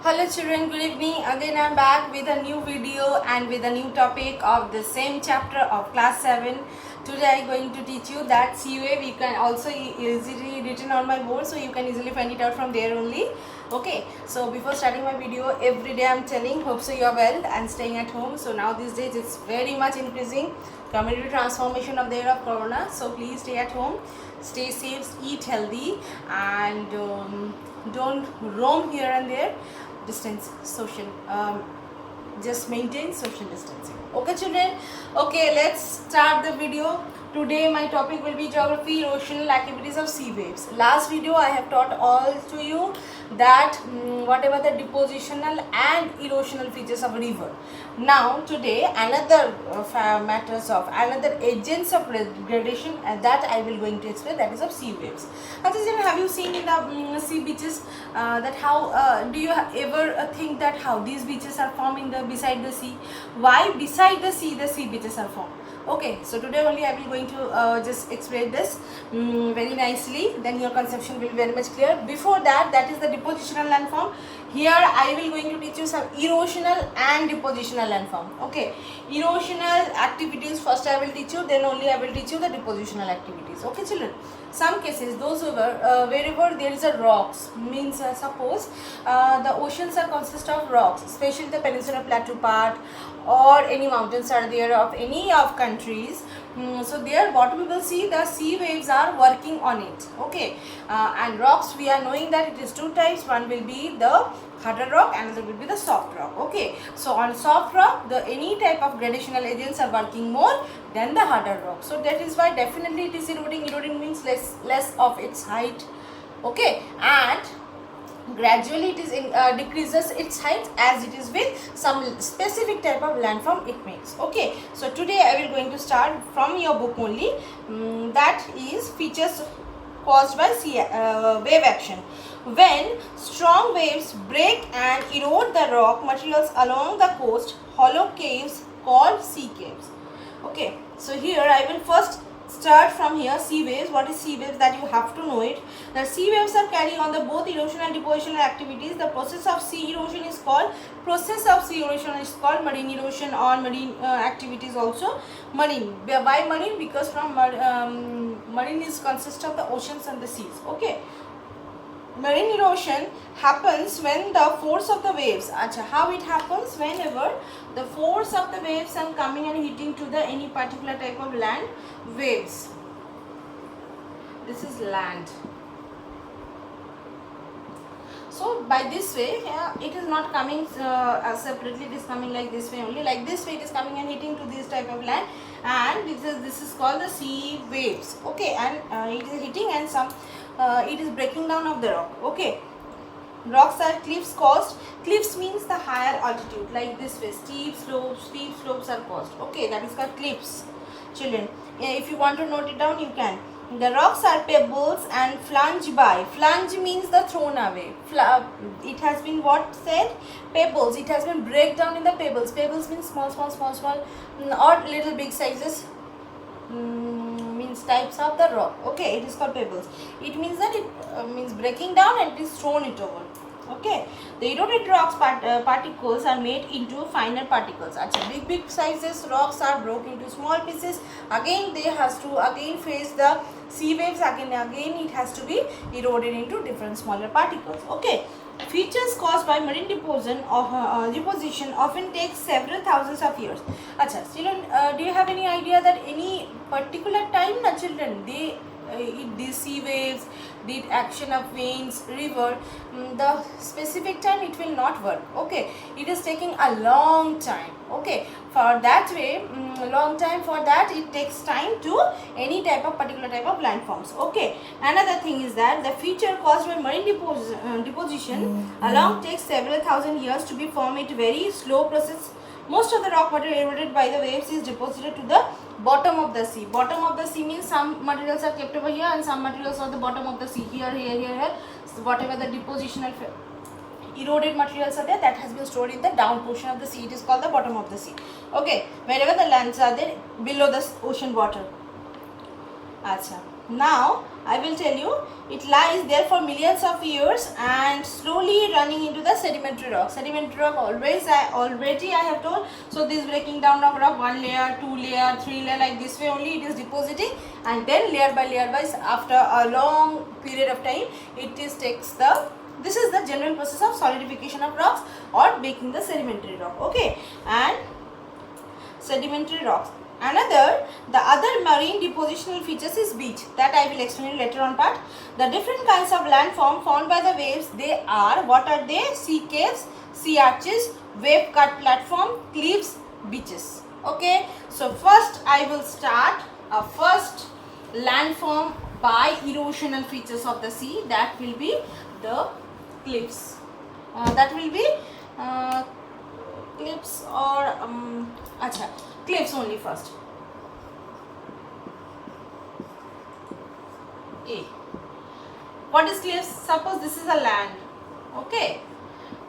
Hello children, good evening. Again I'm back with a new video and with a new topic of the same chapter of class 7. Today I'm going to teach you that sea wave. You can also easily written on my board, so you can easily find it out from there only. Okay, so before starting my video, every day I'm telling, hope so you are well and staying at home. So now these days it's very much increasing community transformation of the era of corona. So please stay at home, stay safe, eat healthy, and don't roam here and there. Distance, social, just maintain social distancing. Okay children, okay, let's start the video. Today my topic will be geography, erosional activities of sea waves. Last video I have taught all to you that whatever the depositional and erosional features of a river. Now today another matters of another agents of gradation that I will going to explain, that is of sea waves. Have you seen in the sea beaches that how do you ever think that how these beaches are formed in the beside the sea? Why beside the sea beaches are formed? Okay, so today only I will going to just explain this very nicely, then your conception will be very much clear. Before that, that is the depositional landform. Here I will going to teach you some erosional and depositional landform. Okay, erosional activities first I will teach you, then only I will teach you the depositional activities. Okay children, some cases those wherever there is a rocks, means suppose the oceans are consist of rocks, especially the peninsular plateau part, or any mountains are there of any of countries. So there what we will see, the sea waves are working on it. Okay, and rocks we are knowing that it is two types. One will be the harder rock, another will be the soft rock. Okay, so on soft rock the any type of gradational agents are working more than the harder rock. So that is why definitely it is eroding. Eroding means less of its height. Okay, and gradually it is decreases its height as it is with some specific type of landform it makes. Okay, so today I will going to start from your book only, that is features caused by sea wave action. When strong waves break and erode the rock materials along the coast, hollow caves called sea caves. Okay, so here I will first start from here. Sea waves. What is sea waves? That you have to know it. The sea waves are carrying on the both erosion and depositional activities. The process of sea erosion is called marine erosion, or marine activities also marine. Why marine? Because from marine is consist of the oceans and the seas. Okay. Marine erosion happens when the force of the waves, how it happens? Whenever the force of the waves are coming and hitting to the any particular type of land waves. This is land. So by this way, it is not coming separately, it is coming like this way only. Like this way it is coming and hitting to this type of land, and this is called the sea waves. Okay, and it is hitting and some it is breaking down of the rock. Okay, rocks are cliffs caused. Cliffs means the higher altitude, like this way steep slopes are caused. Okay, that is called cliffs children. If you want to note it down, you can. The rocks are pebbles and flunge by. Flunge means the thrown away. It has been what said? Pebbles. It has been break down in the pebbles. Pebbles means small, or little big sizes. Means types of the rock. Okay, it is called pebbles. It means that it means breaking down and it is thrown it over. Okay, the eroded rocks particles are made into finer particles. Big sizes rocks are broken into small pieces. Again they has to again face the sea waves. Again it has to be eroded into different smaller particles. Okay, features caused by marine deposition often take several thousands of years. Children, do you have any idea that any particular time, children, these sea waves, the action of winds, river, the specific time it will not work. Okay, it is taking a long time. Okay, for that way, long time, for that it takes time to any type of particular type of landforms. Okay, another thing is that the feature caused by marine deposition along takes several thousand years to be formed. It very slow process. Most of the rock material eroded by the waves is deposited to the bottom of the sea. Bottom of the sea means some materials are kept over here and some materials are the bottom of the sea. Here. So whatever the depositional eroded materials are there, that has been stored in the down portion of the sea. It is called the bottom of the sea. Okay, wherever the lands are there below the ocean water. Now I will tell you, it lies there for millions of years and slowly running into the sedimentary rock. Sedimentary rock already I have told. So this breaking down of rock, 1 layer, 2 layer, 3 layer, like this way only it is depositing, and then layer by after a long period of time it is takes the, this is the general process of solidification of rocks or making the sedimentary rock. Okay, and sedimentary rocks. The other marine depositional features is beach, that I will explain later on part. The different kinds of landform found by the waves, they are, what are they? Sea caves, sea arches, wave cut platform, cliffs, beaches. Okay, so first I will start a first landform by erosional features of the sea, that will be the cliffs. Cliffs or cliffs only first. A. What is cliffs? Suppose this is a land. Okay,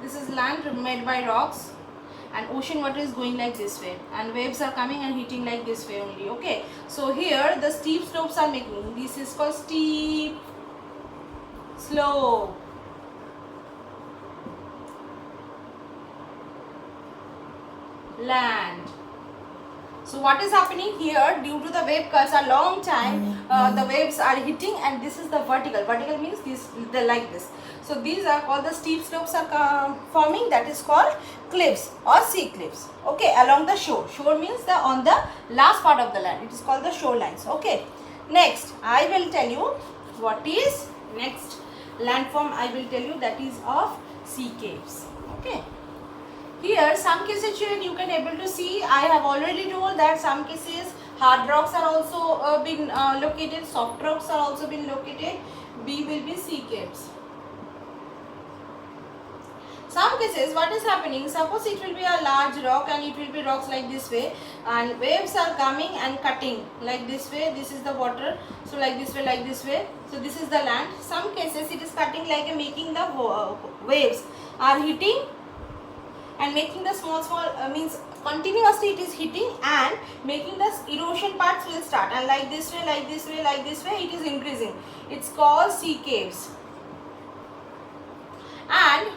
this is land made by rocks, and ocean water is going like this way, and waves are coming and hitting like this way only. Okay, so here the steep slopes are making. This is called steep slope. Land. So what is happening here, due to the wave cuts a long time, the waves are hitting, and this is the vertical. Vertical means this, the like this. So these are called, the steep slopes are forming, that is called cliffs or sea cliffs. Okay, along the shore. Shore means the on the last part of the land. It is called the shorelines. Okay. Next, I will tell you what is next landform. I will tell you that is of sea caves. Okay. Here some cases you can able to see, I have already told that some cases hard rocks are also been located, soft rocks are also been located. B will be sea caves. Some cases what is happening, suppose it will be a large rock and it will be rocks like this way, and waves are coming and cutting like this way. This is the water, so like this way. So this is the land. Some cases it is cutting like making the waves are hitting and making the small means continuously it is hitting and making the erosion parts will start, and like this way it is increasing. It's called sea caves. And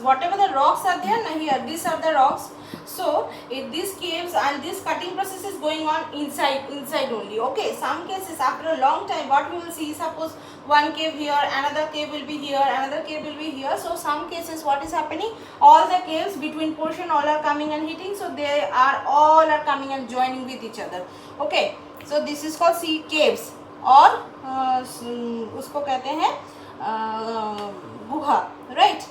whatever the rocks are there, now here these are the rocks. So these caves and this cutting process is going on inside only. Okay, some cases after a long time what we will see, suppose one cave here, another cave will be here, another cave will be here. So some cases what is happening, all the caves between portion all are coming and hitting, so they are all are coming and joining with each other. Okay, so this is called sea caves or उसको कहते हैं गुहा, right?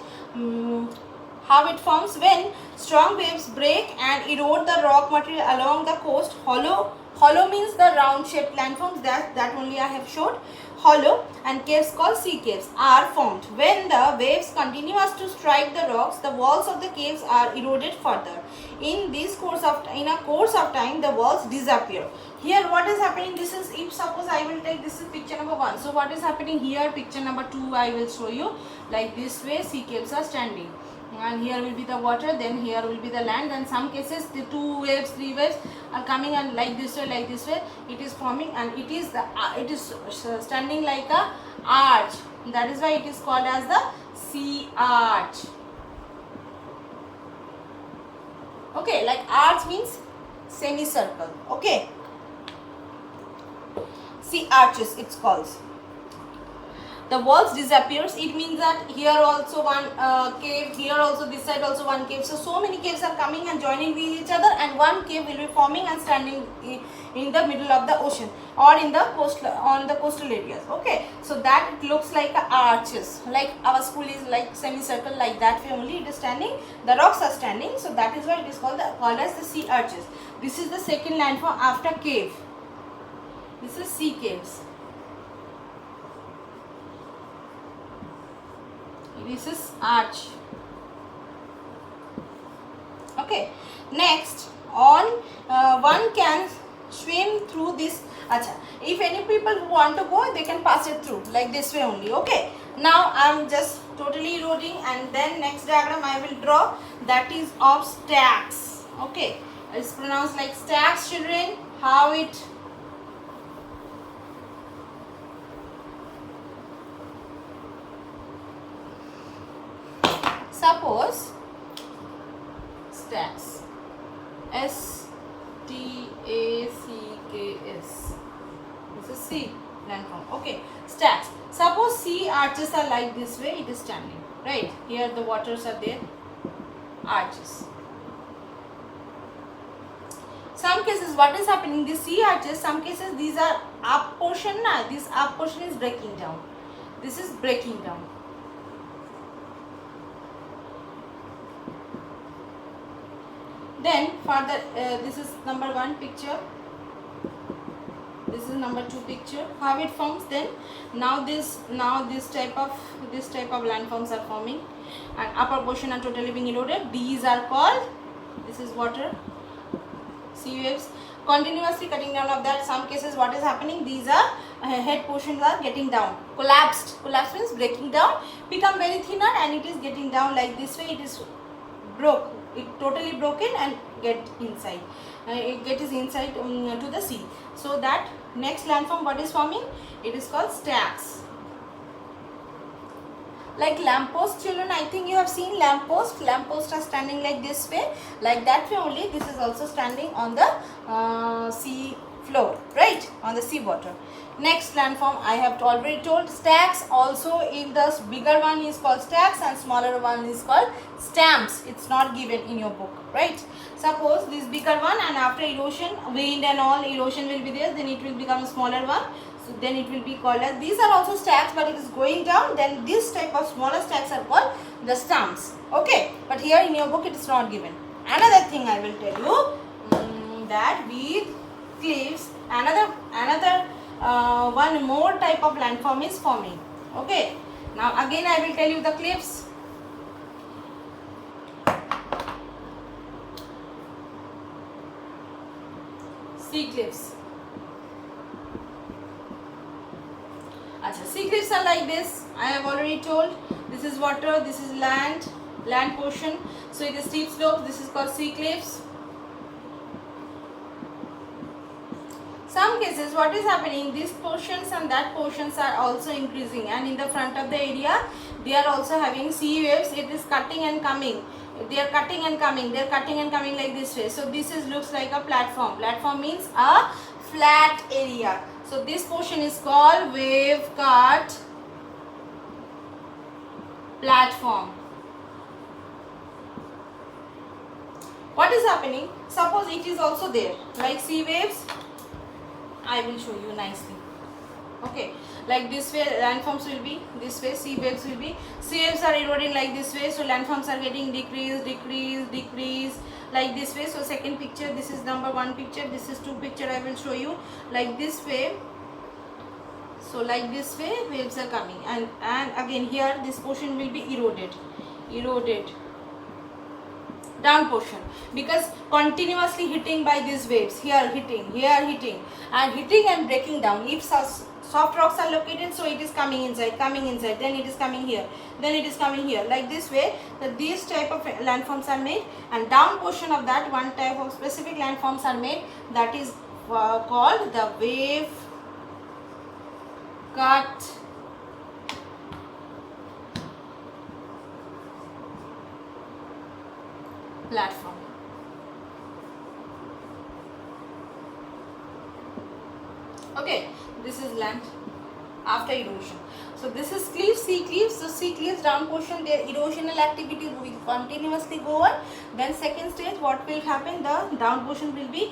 How it forms, when strong waves break and erode the rock material along the coast. Hollow means the round shaped landforms, that only I have showed. Hollow and caves called sea caves are formed when the waves continues to strike the rocks. The walls of the caves are eroded further. In a course of time the walls disappear. Here what is happening, this is, if suppose I will take, this is picture number 1. So what is happening here, picture number 2 I will show you. Like this way sea caves are standing, and here will be the water, then here will be the land, and some cases the 2 waves, 3 waves are coming and like this way it is forming, and it is standing like a arch. That is why it is called as the sea arch. Okay, like arch means semicircle. Okay, sea arches it's called. The walls disappears, it means that here also one cave, here also this side also one cave. So many caves are coming and joining with each other, and one cave will be forming and standing in the middle of the ocean or in the coastal areas. Okay, so that it looks like arches, like our school is like semicircle, like that way only it is standing. The rocks are standing, so that is why it is called as the sea arches. This is the second landform after cave. This is sea caves. This is arch. Okay, next on one can swim through this. If any people who want to go, they can pass it through like this way only. Okay, now I am just totally eroding, and then next diagram I will draw, that is of stacks. Okay, it's pronounced like stacks, children. How it Suppose stacks, stacks, this is C landform. Okay, stacks. Suppose C arches are like this way, it is standing, right? Here the waters are there, arches. Some cases what is happening, this C arches, some cases these are up portion, this up portion is breaking down, this is breaking down. Then further, this is number 1 picture, this is number 2 picture, how it forms. Then now this type of landforms are forming, and upper portion are totally being eroded. These are called, this is water, sea waves continuously cutting down of that. Some cases what is happening, these are head portions are getting down, collapsed. Collapse means breaking down, become very thinner, and it is getting down like this way. It is broke, it totally broken and get inside, it gets inside to the sea. So that next landform what is forming, it is called stacks. Like lamppost, children, I think you have seen lamppost. Lampposts are standing like this way, like that way only. This is also standing on the sea floor, right, on the sea water. Next landform I have already told, stacks. Also in the bigger one is called stacks and smaller one is called stamps. It's not given in your book, right? Suppose this bigger one, and after erosion, wind and all, erosion will be there, then it will become a smaller one. So then it will be called as, these are also stacks, but it is going down, then this type of smaller stacks are called the stumps. Okay, but here in your book it is not given. Another thing I will tell you, that with cliffs, another one more type of landform is forming. Okay, now again I will tell you the cliffs. Sea cliffs. Sea cliffs are like this. I have already told, this is water, this is land portion, so it is steep slopes, this is called sea cliffs. Some cases what is happening, these portions and that portions are also increasing, and in the front of the area they are also having sea waves. It is cutting and coming, they are cutting and coming, they are cutting and coming like this way. So this is looks like a platform. Platform means a flat area. So this portion is called wave cut platform. What is happening? Suppose it is also there, like sea waves. I will show you nicely. Okay, like this way landforms will be, this way sea waves will be. Sea waves are eroding like this way, so landforms are getting decrease like this way. So second picture, this is number 1 picture, this is 2 picture. I will show you like this way. So like this way waves are coming, and again here this portion will be eroded down portion, because continuously hitting by these waves, here hitting and breaking down. If soft rocks are located, so it is coming inside, then it is coming here, then it is coming here, like this way. That these type of landforms are made, and down portion of that one type of specific landforms are made, that is called the wave cut platform. Okay, this is land after erosion. So this is cliff, sea cliffs. So sea cliffs down portion, their erosional activity will continuously go on. Then second stage, what will happen? The down portion will be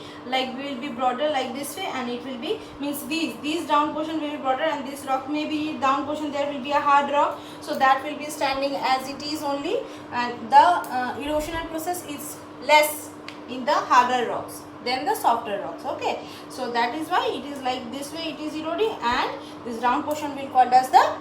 broader like this way, and it will be, means these down portion will be broader, and this rock may be down portion, there will be a hard rock, so that will be standing as it is only, and the erosional process is less in the harder rocks than the softer rocks. Okay, so that is why it is like this way, it is eroding, and this down portion will called as the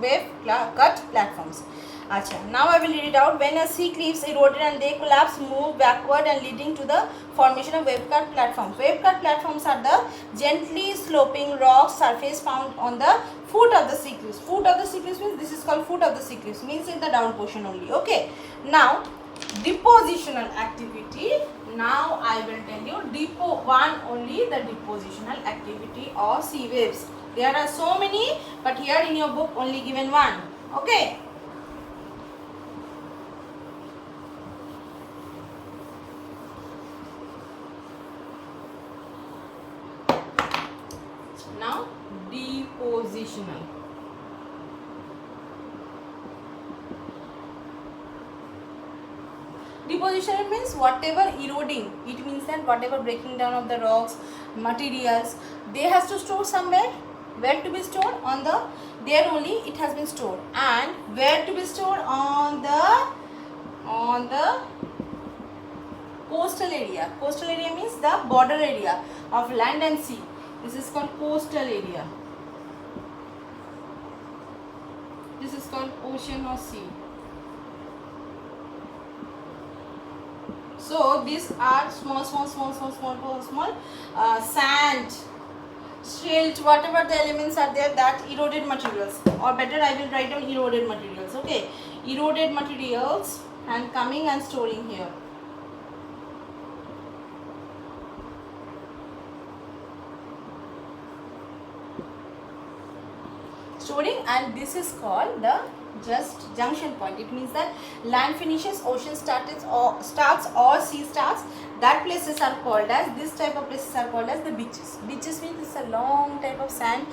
wave cut platforms. Acha, now I will read it out. When a sea cliffs eroded and they collapse, move backward and leading to the formation of wave cut platforms. Wave cut platforms are the gently sloping rock surface found on the foot of the sea cliffs. Foot of the sea cliffs means, this is called foot of the sea cliffs, means in the down portion only. Okay, now depositional activity. Now I will tell you only the depositional activity of sea waves. There are so many, but here in your book only given one. Okay, depositional. Depositional means whatever eroding. It means that whatever breaking down of the rocks, materials, they has to store somewhere. Where to be stored? On the, there only it has been stored. And where to be stored? On the coastal area. Coastal area means the border area of land and sea. This is called coastal area. This is called ocean or sea. So these are small sand, silt, whatever the elements are there, that eroded materials, or better I will write down eroded materials. Okay, eroded materials and coming and storing here. Storing, and this is called the just junction point. It means that land finishes, ocean starts or sea starts. That places are called as, this type of places are called as the beaches. Beaches means it's a long type of sand.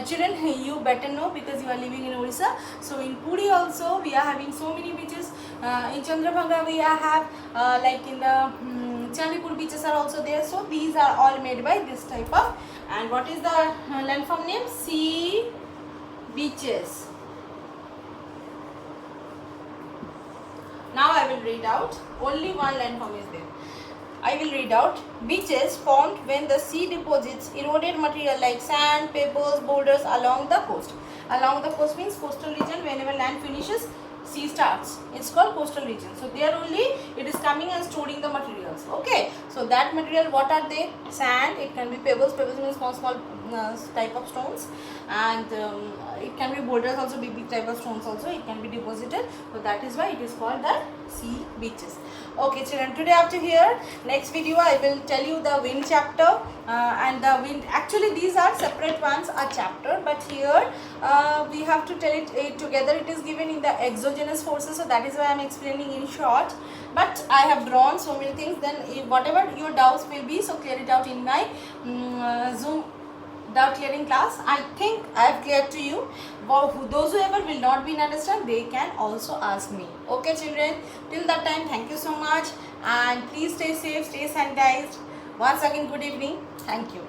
Children, you better know because you are living in Orissa. So in Puri also we are having so many beaches. In Chandrabhaga we have like in the Chandipur beaches are also there. So these are all made by this type of, and what is the landform name? Sea beaches. Now I will read out, only one landform is there. I will read out. Beaches formed when the sea deposits eroded material like sand, pebbles, boulders along the coast. Along the coast means coastal region. Whenever land finishes, sea starts. It's called coastal region. So there only it is coming and storing the materials. Okay. So that material, what are they? Sand. It can be pebbles. Pebbles means small type of stones, and it can be boulders also, big type of stones also. It can be deposited. So that is why it is called the sea beaches. Okay, children. Today after here, next video I will tell you the wind chapter and the wind. Actually, these are separate ones, a chapter, but here we have to tell it together. It is given in the exogenous forces, so that is why I am explaining in short. But I have drawn so many things. Then whatever your doubts will be, so clear it out in my Zoom doubt clearing class. I think I have cleared to you. Those whoever will not be in understand, they can also ask me. Okay, children. Till that time, thank you so much, and please stay safe, stay sanitized. Once again, good evening. Thank you.